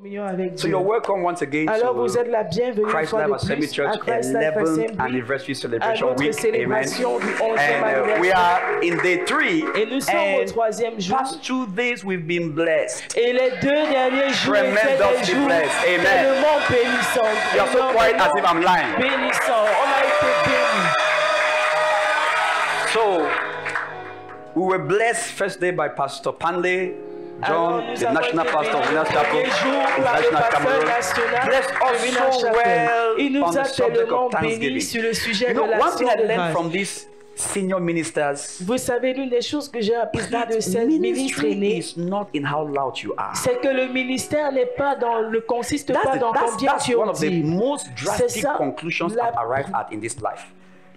Avec So Dieu. you're welcome once again Alors vous to êtes la bienvenue une Christ fois Life de Assembly plus Church à Christ Life 11th Assembly, Anniversary à Celebration notre Week. Amen. célébration du 11e And we anniversaire. are in day 3. Et nous sommes au And troisième jour. past 2 days we've been blessed. Et les 2 derniers jours étaient des Tremendously jours blessed. Amen. tellement bénissants. You are so quiet as if I'm lying. Bénissants. On a été bénis. So we were blessed first day by Pastor Panley Alors, John, nous the avons national été pastor of bénis Winners le Chapel, premier jour par le national pasteur Cameroon. national Bless de Winners us so Chapel. well Il nous on a the subject tellement of bénis thanksgiving. sur le sujet You de know, one l'action thing I de learned grâce. from these senior ministers, Vous savez, l'une des choses que j'ai apprises de that cette ministre ministry aînée, is not in how loud you are. c'est que le ministère n'est pas dans le consiste pas dans combien tu one of the dis. most drastic ça, conclusions la- I've arrived at in this life.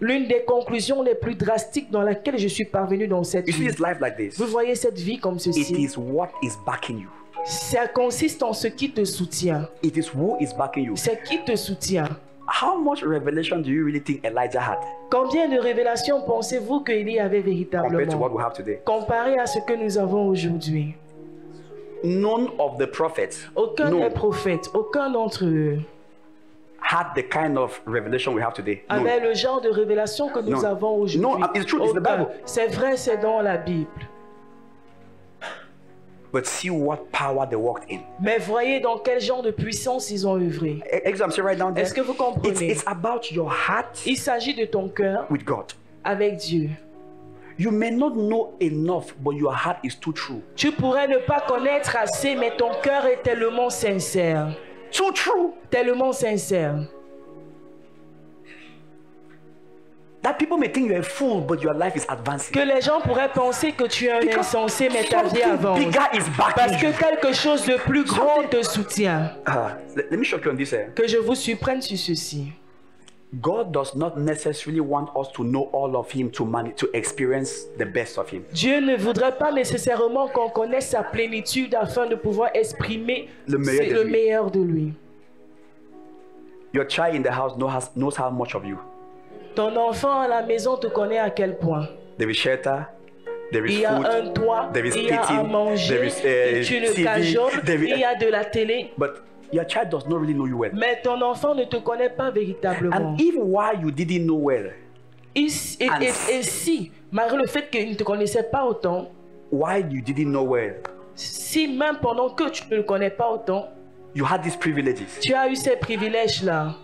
L'une des conclusions les plus drastiques dans laquelle je suis parvenu dans cette You see vie. this life like this. Vous voyez cette vie comme It ceci. is what is backing you. Ça consiste en ce qui te soutient. It is who is backing you. C'est qui te soutient. How much revelation do you really think Elijah had Combien de révélations pensez-vous qu'il y avait compared to véritablement what we have today? comparé à ce que nous avons aujourd'hui? None of the prophets Aucun des prophètes, aucun d'entre eux had the kind of revelation we have today. None. avait le genre de révélation que nous No. avons aujourd'hui. No, it's true, it's the Aucun. Bible. C'est vrai, c'est dans la Bible. But see what power they walked in. Mais voyez dans quel genre de puissance ils ont œuvré. Exam, say right down there. Est-ce que vous comprenez? It's about your heart Il s'agit de ton cœur with God. avec Dieu. You may not know enough, but your heart is too true. Tu pourrais ne pas connaître assez, mais ton cœur est tellement sincère. Too true. Tellement sincère. That people may think you're a fool, but your life is advancing. Que les gens pourraient penser que tu es un insensé, mais ta vie avance. Something bigger is Parce backing que you. quelque chose de plus grand te soutient. Let me shock you on this. Que je vous surprenne sur ceci. God does not necessarily want us to know all of Him to experience the best of Him. Dieu ne voudrait pas nécessairement qu'on connaisse sa plénitude afin de pouvoir exprimer Le meilleur de le lui. meilleur de lui. Your child in the house knows how much of you. Ton enfant à la maison te connaît à quel point. There is shelter, there is Il y a food, un toit, there is il y a à there manger, is et tu le TV, cajoles, there is- il y a de la télé. but your child does not really know you well. Mais ton enfant ne te connaît pas véritablement. And if why you didn't know well, Et si, malgré le fait qu'il ne te connaissait pas autant, why you didn't know well, si même pendant que tu ne le connais pas autant, you had these privileges. tu as eu ces privilèges-là,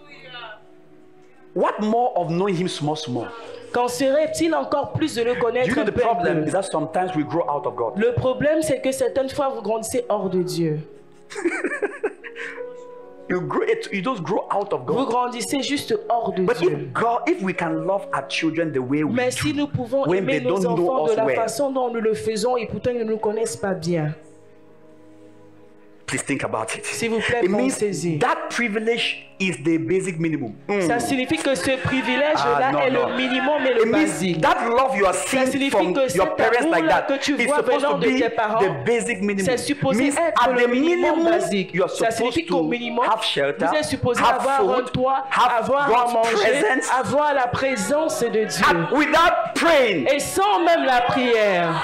What more of knowing Him small? qu'en serait-il encore plus de le Do connaître you know un the peu à problem peu? is that sometimes we grow out of God. Le problème, c'est que certaines fois, vous grandissez hors de Dieu. You just grow out of Vous God. grandissez juste hors de But Dieu. if we can love our children the way we Mais si do, nous pouvons when aimer they nos don't know enfants de us la well, façon dont nous le faisons et pourtant ils ne nous connaissent pas bien, please think about it. s'il vous plaît, It means pensez-y. that privilege is the basic minimum. Ça signifie que ce privilège-là no, est no. le minimum et le It means basique. that love you are Ça seeing signifie from que your cet parents like amour-là that que tu is vois supposed venant to de be tes parents, the basic minimum. c'est supposé Means être at le the minimum minimum, basique. you are Ça signifie supposed qu'au to minimum, have shelter, vous êtes supposé have avoir un food, toit, have avoir à God's manger, presence. avoir la présence de Dieu. And without praying, Et sans même la prière.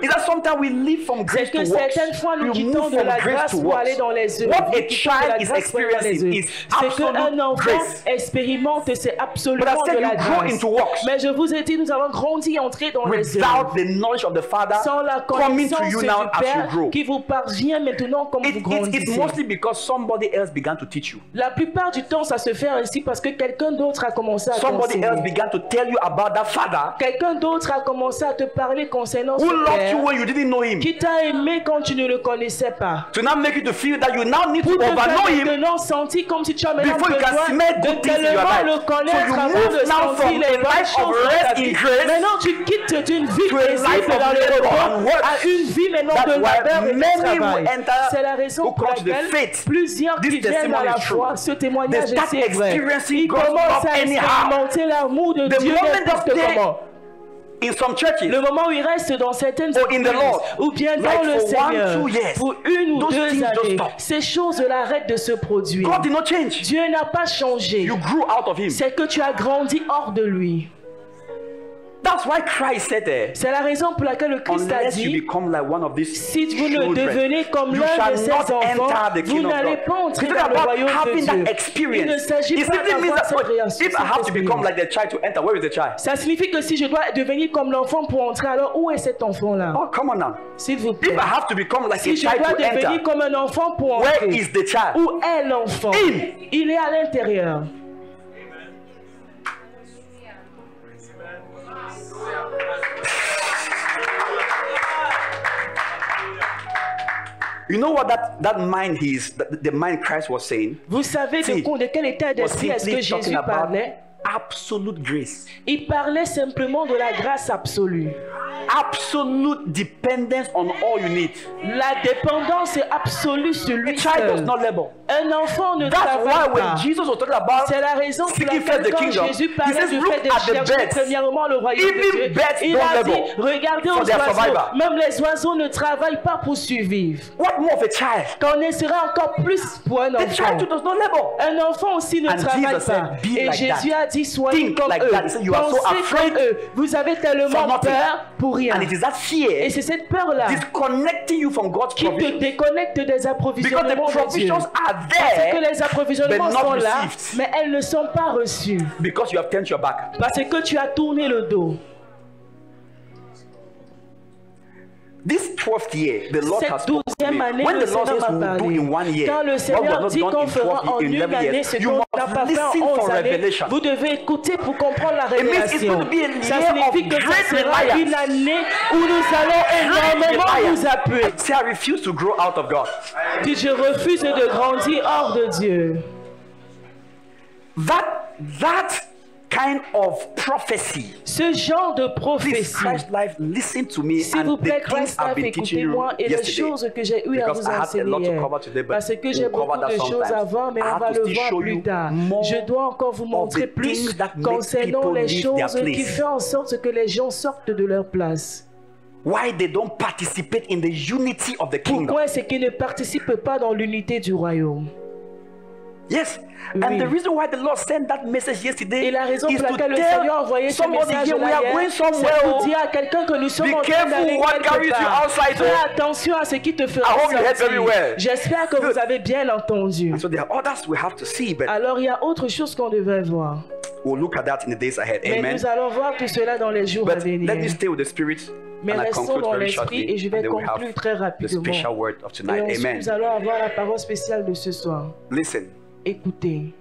is that sometimes we live from grace C'est que to works. certaines fois nous You quittons move de la from grace grâce to pour aller works. dans les œuvres. What Nous a quittons de la child is grâce pour aller dans les experiencing œuvres. is C'est qu'un absolute enfant grace. expérimente, c'est But I absolument said de la you grow grâce. into works Mais je vous ai dit, nous avons grandi, entré dans les œuvres. without the knowledge of the Father Sans la coming to connaissance you du now as you Père grow. qui vous parvient maintenant comme vous It's grandissez. mostly because somebody else began to teach you. La plupart du temps, ça se fait ainsi parce que quelqu'un d'autre a commencé à Somebody else t'enseigner. began to tell you about that Father Quelqu'un d'autre a commencé à te parler concernant who ce loved Père you when you didn't know Him. qui t'a aimé quand tu ne le connaissais pas. To now make you to feel that you now need to Pour te overknow faire Him maintenant sentir comme si tu as maintenant before you can besoin smell de good things in your tellement life. le So connaître you avant move de now sentir from les a bonnes life of choses de ta rest in vie. grace Maintenant tu quittes d'une vie to a life paisible of dans le labor repos and work. à une vie maintenant That's de why labeur et de many who travail. enter, C'est la raison who pour come to the laquelle faith, plusieurs this qui viennent à testimony la is true. foi, ce témoignage They start est vrai. experiencing Ils God's commencent love à anyhow. expérimenter l'amour de The Dieu moment n'importe that they- comment. In some churches, Le moment où il reste dans certaines Or in the églises, Lord, ou bien dans like le for Seigneur, 1-2 years, pour une ou those deux things just années, stop. ces choses-là arrêtent de se produire. God did not change. Dieu n'a pas changé. You grew out of Him. C'est que tu as grandi hors de lui. That's why Christ said there, C'est la raison pour laquelle le Christ a unless you dit, become like one of these si vous ne children, devenez comme you l'un shall de ces not enfants, enter the vous kingdom of n'allez God. pas entrer It's dans le about royaume de having Dieu. that Il experience. ne s'agit It pas simply means d'avoir that cette réaction. if I have to become like the child to enter, where is the child? Ça signifie que si je dois devenir comme l'enfant pour entrer, alors où est cet enfant-là? Oh, come on now. S'il vous If plaît. I have to become like Si a je child dois to devenir enter, comme un enfant pour where entrer, is the child? où est l'enfant? Il est à l'intérieur. You know what that mind is, the mind Christ was saying? Vous savez See, de quel état was d'esprit est-ce que simply talking Jésus about parlait? absolute grace. Il parlait simplement de la grâce absolue. Absolute dependence on all you need. La dépendance est absolue sur A lui child does seul. not labor. Un enfant ne That's why travaille when pas. Jesus was talking about C'est la raison pour seeking first laquelle the quand kingdom, Jésus he parlait says, du look fait de at the chercher birds. premièrement le royaume de Even Dieu, birds il don't a dit, labor regardez for aux their oiseaux, survival. même les oiseaux ne travaillent pas pour survivre. What more of a child? Qu'en est sera encore plus pour un The enfant. child too does not labor. Un enfant aussi ne And travaille Jesus pas. said, "Be Et like Jésus that. a dit, soyez Think comme like eux. that." He said, "You are so Pensez afraid comme eux. Vous avez for tellement nothing." peur pour rien. And it is that fear Et c'est cette peur-là disconnecting you from God's qui te provision. déconnecte des Because the approvisionnements de Dieu. provisions are Parce que there, les approvisionnements but not sont là, received. mais elles ne sont pas reçues. because you have turned your back. Parce que tu as tourné le dos. This 12th year, the Lord has Cette spoken to 12e me. année, When le the Lord Seigneur says m'a we'll do in parlé. 1 year, Quand le what was Seigneur not dit done qu'on in fera 12 en in une 11 année years, ce you qu'on must n'a pas fait listen en for 11 années, revelation. vous devez écouter pour comprendre la It means it's révélation. going to be a Ça year signifie of que ça great sera reliance. une année où nous allons énormément reliance. nous appuyer. Say, I refuse to grow out of God. Si je refuse de grandir hors de Dieu. That kind of prophecy. Ce genre de Please, prophétie. Christ life, listen to me S'il vous and plaît, the things Christ I've Life, been teaching you écoutez-moi et les yesterday. choses que j'ai eu à Because vous I had a enseigner lot to hier. cover today, but Parce que j'ai we'll cover beaucoup that de choses sometimes. à voir, mais I on have va to le still voir show plus you tard. more Je dois encore vous montrer the plus things that make concernant people les leave choses their qui place. font en sorte que les gens sortent de leur place. Why they don't participate in the unity of the kingdom. Pourquoi est-ce qu'ils ne participent pas dans l'unité du royaume? Yes. Oui. And the reason why the Lord sent that message yesterday Et la raison is pour to laquelle le Seigneur a tell envoyé ce somebody message here we là are hier, going c'est pour somewhere. dire à quelqu'un que nous sommes Be en train careful d'aller what quelque carries you part. outside, Fais oh. attention à ce qui te fera I hope you heard very sortir. well. J'espère que Good. vous avez bien entendu. And so there are others we have to see, but Alors il y a autre chose qu'on devrait voir. we'll look at that in the days ahead. Mais Amen. nous allons voir tout cela dans les jours à But venir. let me stay with the Spirit Mais and I restons conclude dans very l'esprit shortly. et je And vais then we have conclure très the rapidement. special word of Et tonight. ensuite, Amen. nous allons avoir la parole spéciale de ce soir. Listen, Écoutez,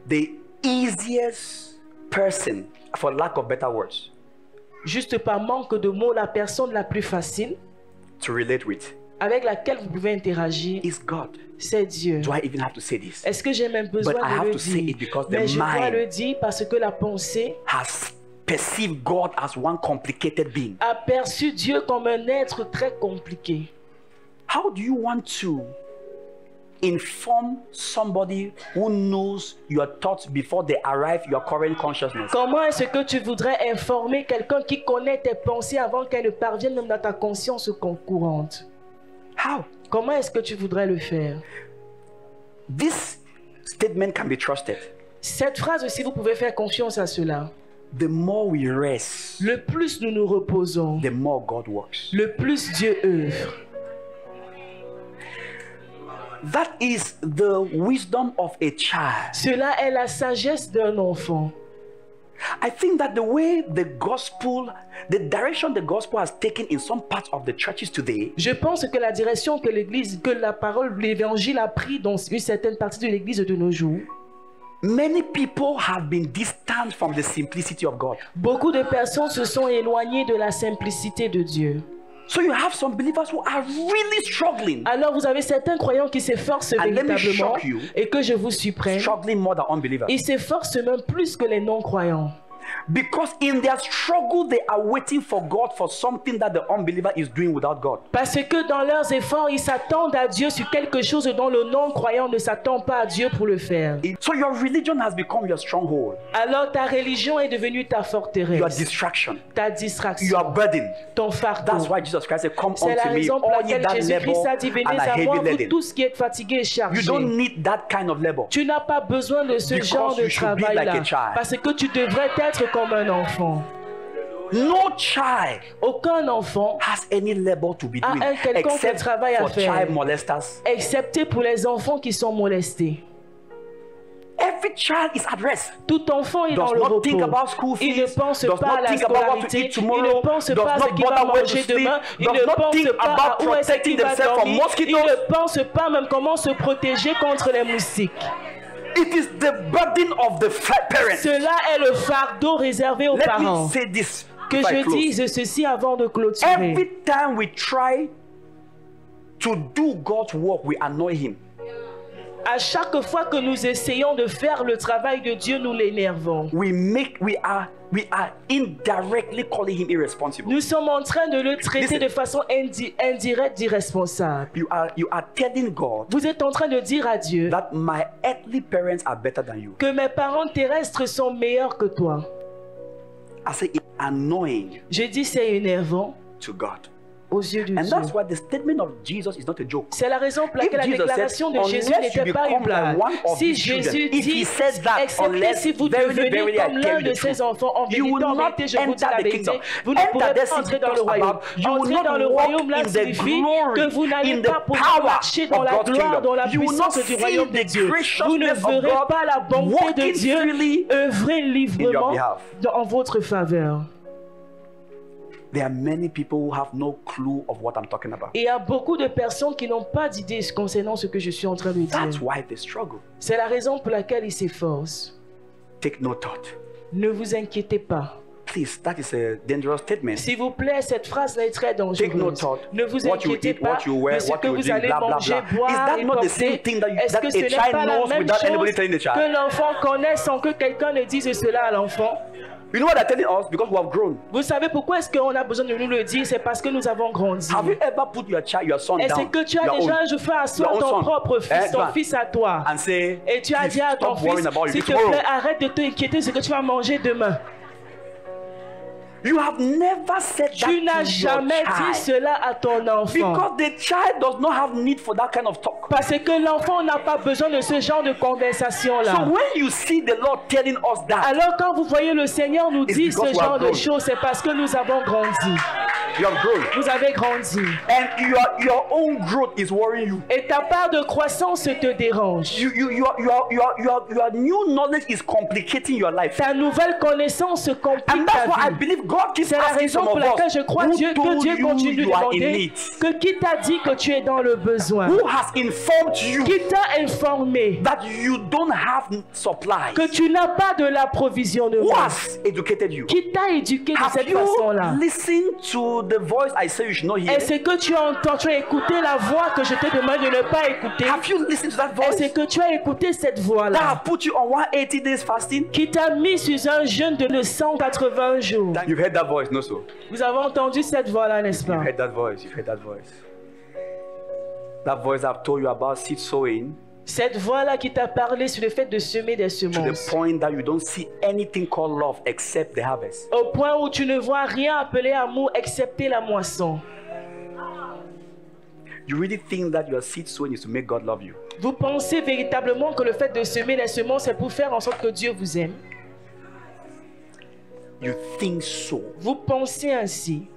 the easiest person, for lack of better words, juste par manque de mots, la personne la plus facile to relate with avec laquelle vous pouvez interagir, is God. c'est Dieu. Do I even have to say this? Est-ce que j'ai même besoin But I de have le to say dire? it because the Mais je dois mind le dire parce que la pensée Has perceived God as one complicated being. a perçu Dieu comme un être très compliqué. How do you want to inform somebody who knows your thoughts before they arrive your current consciousness? Comment est-ce que tu voudrais informer quelqu'un qui connaît tes pensées avant qu'elles ne parviennent même dans ta conscience courante? How? Comment est-ce que tu voudrais le faire? This statement can be trusted. Cette phrase aussi, vous pouvez faire confiance à cela. The more we rest, Le plus nous nous reposons, the more God works. le plus Dieu œuvre. That is the wisdom of a child. Cela est la sagesse d'un enfant. I think that the way the gospel, the direction the gospel has taken in some parts of the churches today, Je pense que la direction que l'Église, que la parole, l'évangile a pris dans une certaine partie de l'Église de nos jours, many people have been distant from the simplicity of God. beaucoup de personnes se sont éloignées de la simplicité de Dieu. So you have some believers who are really struggling, Alors vous avez certains croyants qui s'efforcent And let me véritablement shock you. et que je vous surprenne, struggling more than unbelievers. ils s'efforcent même plus que les non-croyants. Because in their struggle, they are waiting for God for something that the unbeliever is doing without God. Parce que dans leurs efforts, ils s'attendent à Dieu sur quelque chose dont le non-croyant ne s'attend pas à Dieu pour le faire. So your religion has become your stronghold, Alors ta religion est devenue ta your forteresse, distraction, ta distraction, your burden. ton fardeau. That's why Jesus Christ said, "Come C'est la unto me, raison pour all ye laquelle that Jésus-Christ a dit, labor venez and are à moi, heavy vous laden." tous qui êtes fatigués et You chargés. don't need that kind of labor. Tu n'as pas besoin de ce Because genre de you should be travail-là. like a child. Parce que tu devrais être être comme un enfant. No child Aucun enfant has any labor to be a doing un quelconque except travail à for faire, child molesters. excepté pour les enfants qui sont molestés. Every child is at rest. Tout enfant est Does dans le not think repos. about school Il ne fees, pense does pas à not la think about what to scolarité, eat il ne tomorrow, pense does pas à ce not qu'il va bother where to manger sleep, demain, il does ne not pense think pas à about où est-ce protecting qu'il va themselves from dormir, il mosquitoes. ne pense pas même comment se protéger contre les moustiques. It is the burden of the parents. Cela est le fardeau réservé aux Let parents. me say this Que before I je close. dise ceci avant de clôturer. Every time we try to do God's work, we annoy Him. À chaque fois que nous essayons de faire le travail de Dieu, nous l'énervons. We are indirectly calling Him irresponsible. Nous sommes en train de le traiter Listen. de façon indirecte d'irresponsable. You are telling God Vous êtes en train de dire à Dieu that my earthly parents are better than you. que mes parents terrestres sont meilleurs que toi. I say it's annoying Je dis c'est énervant to God. aux yeux de And Dieu. that's why the statement of Jesus is not a joke. C'est la raison pour laquelle la If Jesus déclaration said, de Jésus unless you n'était pas une become blague. like one of Si these children, Jésus if he dit, said that, excepté unless si vous verily, devenez verily, I comme tell l'un you de the ces truth, enfants, en you vérité, will en not vérité, je vous dis enter la the vérité, kingdom. vous ne Enter pourrez there pas entrer dans le talks royaume. about you will Entrer not dans le walk royaume là in the signifie glory, que vous n'allez in pas the pouvoir power marcher dans of la God's gloire, kingdom. dans la You will not puissance du see royaume de the Dieu. Vous ne graciousness of verrez God pas la bonté de walking Dieu freely œuvrer librement behalf. en votre faveur. There are many people who have no clue of what I'm talking about. Et il y a beaucoup de personnes qui n'ont pas d'idée concernant ce que je suis en train de That's dire. why they struggle. C'est la raison pour laquelle ils s'efforcent. Take no thought. Ne vous inquiétez pas. Please, that is a dangerous statement. S'il vous plaît, cette phrase-là est très Take no dangereuse. thought. Ne vous What you inquiétez eat, pas what you wear, de ce what que you vous drink, allez blah, blah, manger, blah. Is boire that et not the same porter. thing that Est-ce que a ce n'est child pas la knows même without anybody chose telling the child? que l'enfant connaît sans que quelqu'un ne dise cela à l'enfant? You know what they're telling us? Because we have grown. Vous savez pourquoi est-ce qu'on a besoin de nous le dire? C'est parce que nous avons grandi. Have you ever put your child, your son Est-ce down, que tu as your déjà own, fait asseoir your own ton son, propre fils, ton Grant, fils à toi, and say, et tu as please dit à ton stop worrying fils, about s'il you te tomorrow? plaît, arrête de t'inquiéter de ce que tu vas manger demain. You have never said that Tu n'as to your jamais dit child. cela à ton enfant. Because the child does not have need for that kind of talk. Parce que l'enfant n'a pas besoin de ce genre de conversation-là. So when you see the Lord telling us that, Alors quand vous voyez le Seigneur nous It's dire because ce we have genre de grown. choses, c'est parce que nous avons grandi. you have grown. Vous avez grandi. And your own growth is worrying you. Et ta part de croissance te dérange. Your new knowledge is complicating your life. Ta nouvelle connaissance complique And that's why I ta vie. believe God keeps C'est la asking raison some pour of laquelle us, je crois who que told Dieu continue de you are in demander need? que qui t'a dit que tu es dans le besoin, Who has informed you qui t'a informé that you don't have supplies? que tu n'as pas de Who l'approvisionnement, has educated you? qui t'a éduqué de Have cette you façon-là. listened to the voice I say you should not hear? Est-ce que tu as écouté la voix que je te demande de ne pas écouter? Have you listened to that voice Est-ce que tu as écouté cette that voix-là have put you on 180 days fasting? qui t'a mis sur un jeûne de 180 jours? You've heard that voice, no so? Vous avez entendu cette voix-là, n'est-ce pas? You've heard that voice. You've heard that voice. That voice I've told you about seed sowing, Cette voix-là qui t'a parlé sur le fait de semer des to the semences. point that you don't see anything called love except the harvest. Au point où tu ne vois rien appelé amour excepté la moisson. You really think that your seed sowing is to make God love you? Vous pensez véritablement que le fait de semer les semences, c'est pour faire en sorte que Dieu vous aime? You think so. Vous pensez ainsi.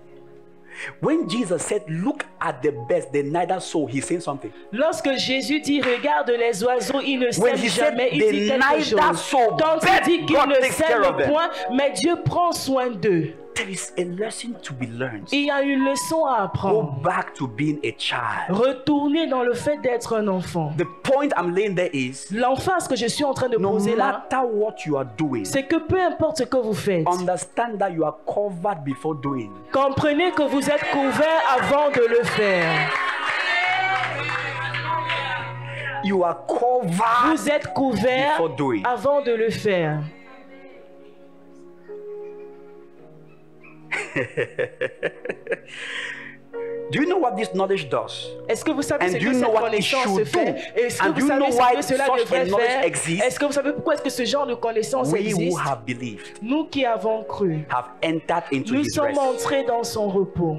When Jesus said, look at the birds, they neither sow, he's saying something. Lorsque Jésus dit regarde les oiseaux, ils ne When sèment he said jamais, il they dit quelque neither chose. sow, Quand il but dit qu'il God ne takes care of sème them. point, mais Dieu prend soin d'eux. There is a lesson to be learned. Il y a une leçon à Go apprendre. back to being a child. Retourner dans le fait d'être un enfant. The point I'm laying there is, L'emphase que je suis en train de no poser là, matter what you are doing, c'est que peu importe ce que vous faites, understand that you are covered before doing. comprenez que vous êtes couvert avant de le faire. You are covered Vous êtes couvert before doing. avant de le faire. Do you know what this knowledge does? Est-ce que vous savez And ce do you que know cette what it connaissance should fait? do? Est-ce que And vous do you savez know ce why que cela such a devrait knowledge faire? exists? Est-ce que vous savez pourquoi est-ce que ce genre de connaissance We who existe? have believed Nous qui avons cru, have entered into nous his sommes rest. entrés dans son repos.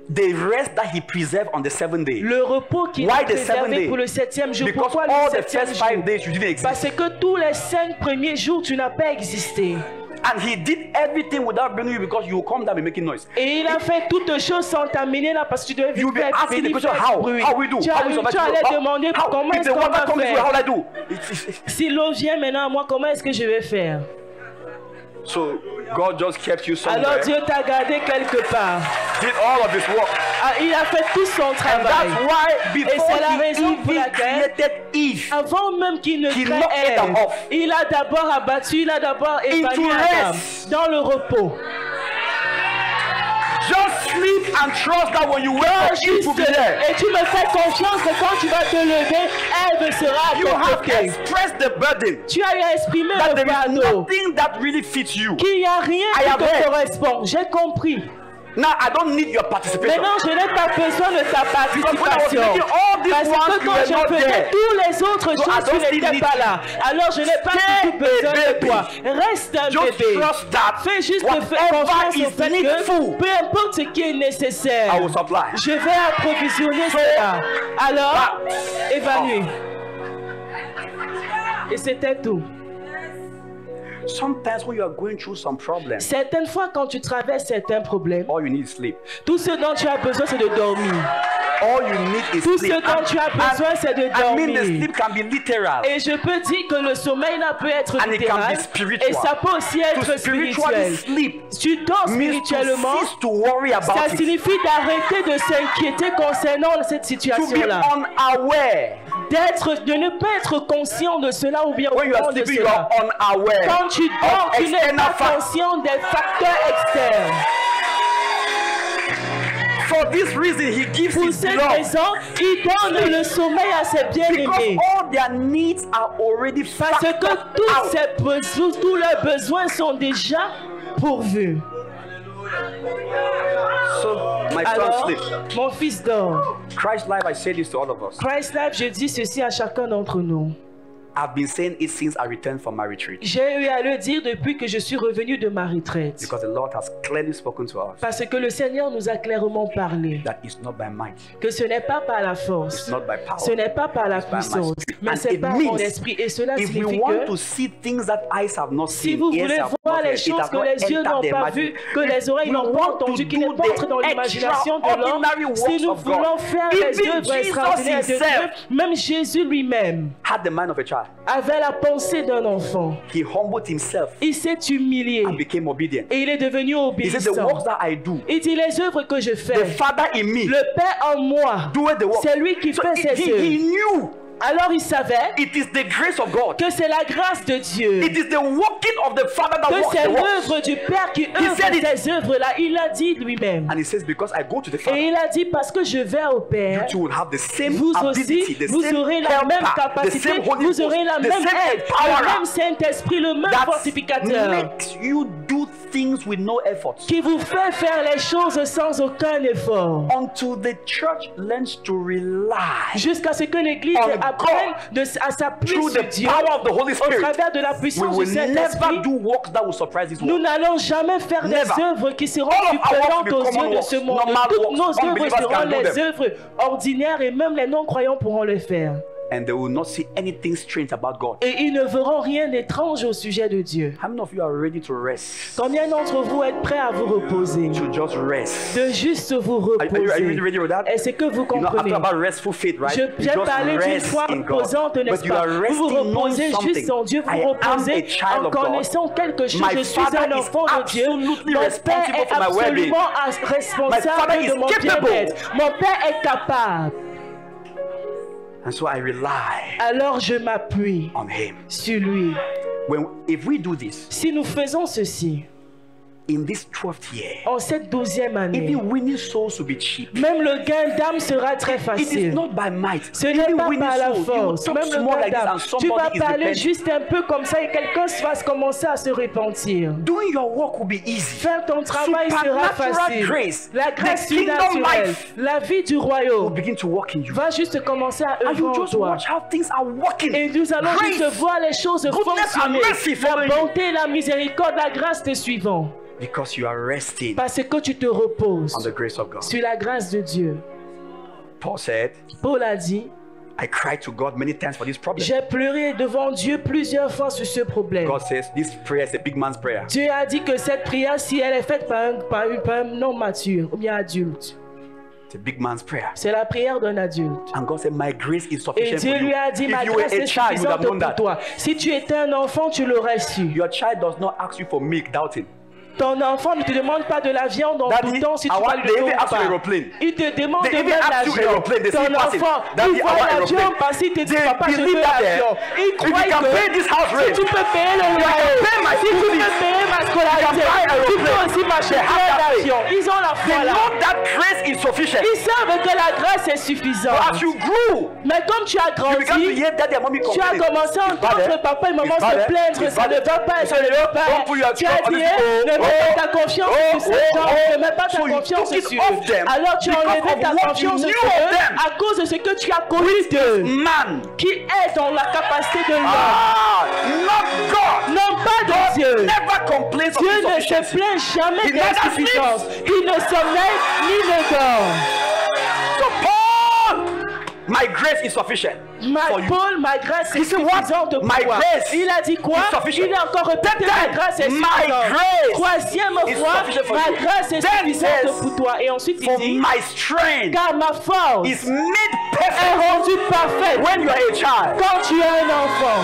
The rest that he preserved on the 7th day. Le repos qui Why est the 7th day? préservé pour le 7e jour. Because Pourquoi all le the 7e first jour? 5 days you didn't exist. Parce que tous les 5 premiers jours, tu n'as pas existé. And he did everything without bringing you because you will come down and making noise. Et il a fait toutes choses sans t'amener là parce que tu devais You will be faire asking the question, bruit. how we do? Tu How we survive? allais demander comment If est-ce the qu'on water va comes this way, how faire. will I do? Si l'eau vient maintenant à moi, comment est-ce que je vais faire? So God just kept you somewhere. Alors Dieu t'a gardé quelque part. Did all of his work. Ah, il a fait tout son And travail. that's why Et c'est la before he raison pour even laquelle, created Eve, avant même qu'il ne He crée knocked Adam Ève, off. il a d'abord abattu, il a d'abord évanoui Adam rest. dans le repos. just sleep and trust that when you wake up, Eve will be there. Et tu me fais confiance que quand tu vas te lever, Ève sera à You tes have côtés. expressed the burden Tu as exprimé that le there is fardeau, nothing that really fits you. qu'il n'y a rien I qui have te heard. correspond. J'ai compris. Now I don't need your participation. Maintenant, je n'ai pas besoin de ta Because when I was participation. making all these Parce ones, que you quand were je not faisais there. toutes les autres So I choses, tu don't still n'étais need pas you. là. Alors je n'ai pas Stay du tout besoin a de baby. toi. Reste un Just bébé. trust that Fais juste le fait whatever confiance au is fait needful, que peu importe ce qui est nécessaire, I will supply. je vais approvisionner cela. Alors, évalue. Et c'était tout. Sometimes when you are going through some problems, Certaines fois, quand tu traverses certains problèmes, all you need is sleep. tout ce dont tu as besoin, c'est de dormir. All you need is Tout ce sleep. dont tu as besoin, c'est de I mean, the dormir. sleep can be literal. Et je peux dire que le sommeil là peut être And it can littéral be spiritual. et ça peut aussi To être spiritually spirituel. sleep Tu dors means to spirituellement, cease to worry ça about it. signifie d'arrêter de s'inquiéter concernant cette To be situation-là. unaware. De ne pas être conscient de cela ou bien au When you are courant de sleeping, you cela. are unaware Quand tu dors, of tu n'es external pas facts. conscient des facteurs externes. For this reason, he gives Pour his cette love. raison, il donne le sommeil à ses Because bien-aimés. all their needs are already Parce que factored out. tous leurs besoins sont déjà pourvus. So, my son Alors, sleeps. mon fils dort. Christ life, I say this to all of us. Christ Life, je dis ceci à chacun d'entre nous. I've been saying it since I returned from my retreat. J'ai eu à le dire depuis que je suis revenu de ma retraite. Because the Lord has clearly spoken to us Parce que le Seigneur nous a clairement parlé that it's not by might, que ce n'est pas par la it's force, not by power. ce n'est pas par la It's by my puissance, spirit. mais And c'est it par mon means esprit. Et cela If we signifie want que to see things that eyes have not si seen, vous ears voulez have voir not les heard, it choses has que not les yeux entered n'ont the pas vues, imagination. que les oreilles We n'ont pas want to entendues, qui do n'est pas entré dans the l'imagination de l'homme, extraordinary si works nous of God. voulons faire les Even œuvres Jesus extraordinaires de Dieu, himself même Jésus lui-même had the mind of a child. avait la pensée d'un enfant. He humbled himself Il s'est humilié and became obedient. et il est devenu He said, the obéissant. works that I do, Il dit les œuvres que je the fais, Father in me, le Père en moi, doeth the work. c'est lui qui So fait ses he œuvres. knew Alors il savait it is the grace of God. que c'est la grâce de Dieu, It is the working of the Father that que works c'est the works. l'œuvre du Père qui œuvre said it. ces œuvres-là. Il l'a dit lui-même. And he says, because I go to the Et Father, il a dit parce que je vais au Père, you will have the same vous ability, aussi, the vous same aurez la même helper, the capacité, same Holy vous aurez la Ghost, the même same aide, le empowerer même Saint-Esprit, le même that fortificateur makes you do things with no effort. qui vous fait faire les choses sans aucun effort. Until the church learns to rely Jusqu'à ce que l'Église On apprenne à s'appuyer through sur the Dieu power of the Holy au Spirit. travers de la We puissance du will never Saint-Esprit. do works that will surprise this Nous world. n'allons jamais faire des Never. œuvres qui seront All of our surprenantes works will aux be common yeux de ce works, monde. normal Toutes works. nos œuvres Unbelievers seront can do les them. œuvres ordinaires et même les non-croyants pourront les faire. And they will not see anything strange about God. Et ils ne verront rien d'étrange au sujet de Dieu. How many of you are ready to rest? Combien d'entre vous êtes prêts à vous reposer? To just rest. De juste vous Are you really reposer. ready with that? Est-ce que vous You know, comprenez? after about restful faith, right? J'ai You just parlé d'une rest foi in God. reposante, n'est-ce But you pas? are Vous vous resting knowing reposez juste en something. Dieu, vous I am a reposez child en of God. connaissant quelque chose. My Je suis father un is enfant de Dieu. absolutely Mon Père responsible est for my well-being. absolument My father responsable is de mon capable. bien-être. Mon Père est capable. And so I rely Alors je m'appuie on Him. sur lui. If we do this Si nous faisons ceci, in this 12th year, en cette 12e année, even winning souls will be cheap. même le gain d'âme sera très It is facile. not by might. Ce n'est Even pas winning par la souls, you will force, talk même le small gain like this d'âme. and Tu vas somebody is parler repenting. juste un peu comme ça et quelqu'un va commencer à se repentir. Doing your work will be easy. Faire ton travail sera Supernatural facile. grace, La grâce the kingdom surnaturelle, life la vie du will royaume begin to work in you. va juste commencer à And œuvrer you en just toi. watch how things are working. Et nous allons Grace, juste voir les choses goodness and fonctionner. mercy following La you. bonté, la miséricorde, la grâce te suivant. Because you are resting Parce que tu te reposes on the grace of God. sur la grâce de Dieu. Paul said, Paul a dit, I cried to God many times for this problem. J'ai pleuré devant Dieu plusieurs fois sur ce problème. God says this prayer is a big man's prayer. Dieu a dit que cette prière, si elle est faite par un homme mature ou bien adulte, It's a big man's prayer. c'est la prière d'un adulte. And God said, my grace is Et sufficient for Dieu you. lui a dit, ma If you were grâce a est child, you would have suffisante known pour that. toi. Si tu étais un enfant, tu l'aurais su. Your child does not ask you for milk, doubting. Ton enfant ne te demande pas de la viande en Daddy, doutant si I tu want- vas lui they even donner ask you pas. aeroplane. Il te demande They de even mettre ask you l'avion. aeroplane. They see Ton you passing. enfant, Daddy, il I voit want l'avion aeroplane. passer, il te dit They papa, je believe veux that l'avion. there, Il if croit you can pay this house que rent, si tu peux payer le loyer, pay my si school tu peux fees, payer ma scolarité, you can buy tu aeroplane. peux aussi m'acheter They have un that avion. Ils ont la They foi là. know that grace is sufficient. Ils savent que la grâce est But suffisante. as you grew, Mais comme tu as you began to grandi, hear daddy and mommy tu as complaining. commencé à It's bad, entendre eh? papa et maman It's bad, se eh? plaindre, It's ça bad, ne va pas, eh? ça ne va pas. Don't put your Tu as trust on dit, this- ne mets pas ta confiance sur ces gens, ne mets pas ta So you confiance took it sur off eux. them Alors tu as because enlevé of ta what confiance you sur knew of eux them. à cause de ce que tu as connu d'eux, Man, qui est dans la capacité de l'homme, not God. non pas de God Dieu. never complains of Dieu ne se insufficiency. plaint jamais He never d'insuffisance. Il ne sommeille ni ne dort. So Paul, my grace is sufficient for you. Paul, ma grâce est He said what? suffisante pour My toi. grace Il a dit quoi? is sufficient. Il a encore répété, Then ma grâce est my suffisante. grace Troisième is fois, sufficient for ma you. grâce est Then he suffisante says, pour toi. Et ensuite il For dit, my strength car ma force is made est perfect rendue parfaite when you are a child. quand tu es un enfant.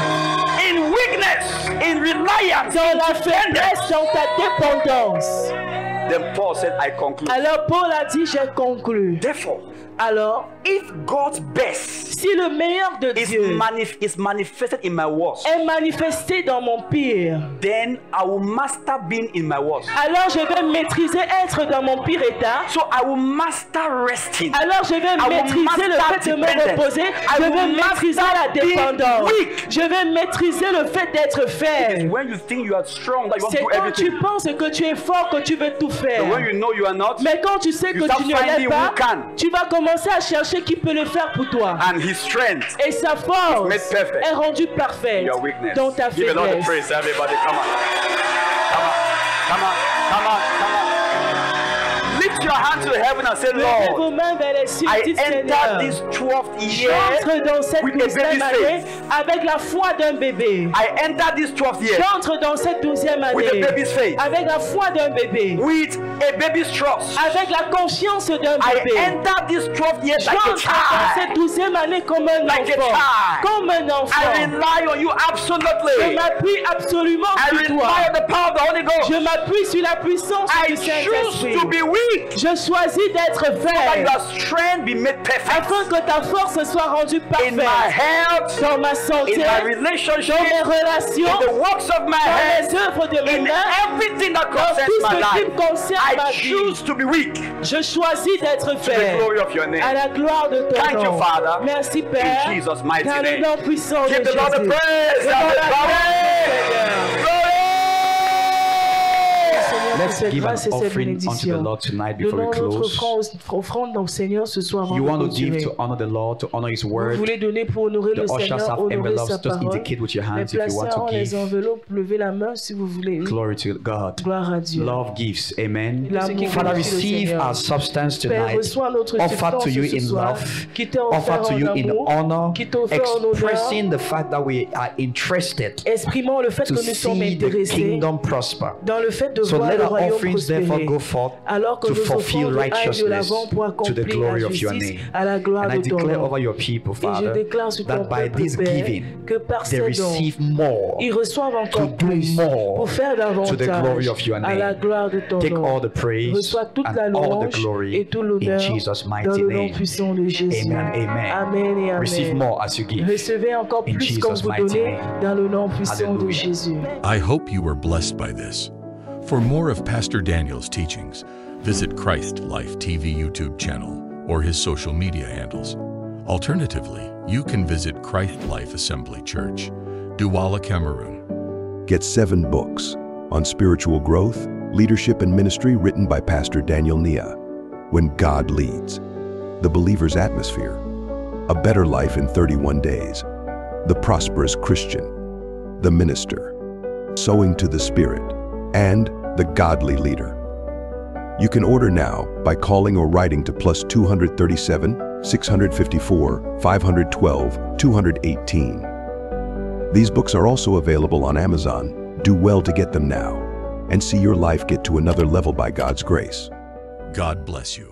In weakness, in reliance, Dans in la dependence. faiblesse, dans ta dépendance. Then Paul said, I conclude. Alors Paul a dit, j'ai conclu. Therefore, Alors, if God's best si le meilleur de is, Dieu is manifested in my worst, est manifesté dans mon pire, then I will master being in my worst. alors je vais maîtriser être dans mon pire état. So I will master resting. Alors je vais will maîtriser le master fait de me dependence. reposer. I Je will vais maîtriser master la being dépendance. weak. Je vais maîtriser le fait d'être faible. When you think you are strong, that you want C'est to do quand everything. tu penses que tu es fort que tu veux tout But faire. when you know you are not, Mais quand tu sais you que start tu ne finding l'es pas, who can. tu vas commencer à chercher qui peut le faire pour toi. and his strength Et sa force made perfect est rendue in parfaite your weakness. dans ta Give a lot of faiblesse. praise, everybody. Come on. Come on. Come on. Come on. Come on. Lift your hands to heaven and say, Levez vos Lord, mains vers les cieux, I dites entered Seigneur. this 12th year. J'entre dans cette with a 12e baby's année faith. avec la foi d'un bébé. I entered this 12th year J'entre dans cette 12e with a année baby's faith. avec la foi d'un bébé, With a baby's trust. avec la confiance d'un I bébé. entered this 12th year like a J'entre dans child. cette 12e année comme un Like a enfant. child. Comme un I enfant. rely on you Je absolutely. m'appuie absolument I sur rely toi. on the power of the Holy Ghost. Je m'appuie sur la puissance I du choose Saint-Esprit. to be weak. Je choisis d'être That faible your strength be made perfect afin que ta force soit rendue in my parfaite health, dans ma santé, in my dans relationship, mes in relations, the works of my dans hands, les œuvres de mes in mains, everything that dans concerns tout my ce qui life. me concerne ma I vie. choose to be weak Je choisis d'être to the faible glory of your à name. la gloire de ton Thank you, nom. Father. Merci Père, In Jesus' mighty dans le name. nom puissant de Give the Lord the Jésus. praise Devant and the la gloire du glory. Seigneur. Seigneur, pour Let's cette give an grâce et cette offering unto the bénédiction. Lord tonight before Donnons we notre close. offrande au Seigneur ce soir avant You de want to give clôturer. to honor the Lord, to honor His Vous word. voulez donner pour honorer The le ushers Seigneur, have honorer envelopes. sa Just parole. indicate with your Les hands if you want placeurs to ont les give. enveloppes, levez la main si vous voulez. Glory to God. Gloire à Dieu. Love gives. Amen. L'amour Father, glorifie le receive Seigneur. our substance Père, tonight, reçois notre offered to substance you ce in soir, love, qui t'est offert offered to en you in amour, honor, qui t'est offert en honneur, expressing the fact that we are interested exprimant le fait to que nous sommes see the intéressés kingdom prosper. dans le fait de So voir let le our royaume offerings therefore prospérer. go forth Alors que to nos fulfill offrandes aillent de righteousness l'avant pour to the accomplir la glory of your justice name. à la gloire And I de ton declare nom. over your people, Et je Father, déclare sur ton that by peuple, this Père, giving, que par they ces dons, receive more ils reçoivent to encore do plus more pour faire to the glory davantage of your à la name. gloire de ton Take nom. all the praise Reçois toute la and all the louange glory et tout in l'honneur Jesus' dans mighty le nom name. puissant de Jésus. Amen, amen. Amen et amen. Receive more as you give. Recevez encore In plus comme Jesus' vous mighty donnez name. dans le nom puissant de Hallelujah. Jésus. I hope you were blessed by this. For more of Pastor Daniel's teachings, visit Christ Life TV YouTube channel or his social media handles. Alternatively, you can visit Christ Life Assembly Church, Douala, Cameroon. Get 7 books on spiritual growth, leadership, and ministry written by Pastor Daniel Nia. When God Leads, The Believer's Atmosphere, A Better Life in 31 Days, The Prosperous Christian, The Minister, Sowing to the Spirit, and The Godly Leader. You can order now by calling or writing to +237 654, 512, 218. These books are also available on Amazon. Do well to get them now and see your life get to another level by God's grace. God bless you.